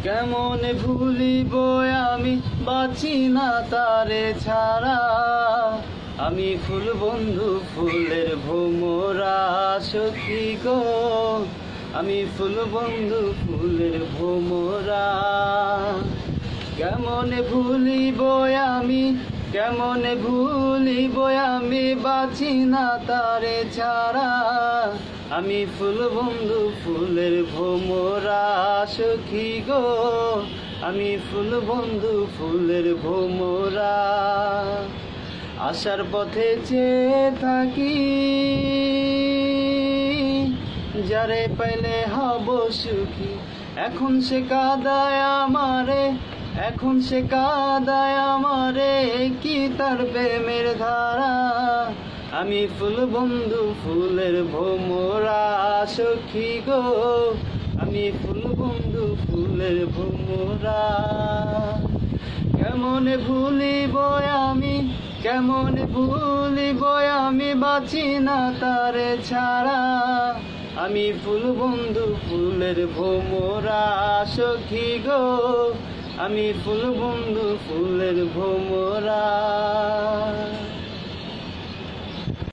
কেমন ভুলিব আমি বাঁচি না তারে ছাড়া। আমি ফুল বন্ধু ফুলের ভোমরা সখী গো, আমি ফুল বন্ধু ফুলের ভোমরা। কেমন ভুলিব আমি, কেমন ভুলিব আমি বাঁচি না তারে ছাড়া। আমি ফুল বন্ধু ফুলের ভোমরা সখী গো, আমি ফুল বন্ধু ফুলের ভোমরা। আসার পথে চেয়ে থাকি, যারে পাইলে হব সুখী। এখন সে কাঁদায় আমারে, এখন সে কাঁদায় আমারে, কি তার প্রেমের ধারা। আমি ফুল বন্ধু ফুলের ভোমরা সখী গো, আমি ফুল বন্ধু ফুলের ভোমরা। কেমন ভুলিব আমি, কেমন ভুলিব আমি বাঁচি না তারে ছাড়া। আমি ফুল বন্ধু ফুলের ভোমরা সখী গো, আমি ফুল বন্ধু ফুলের ভোমরা।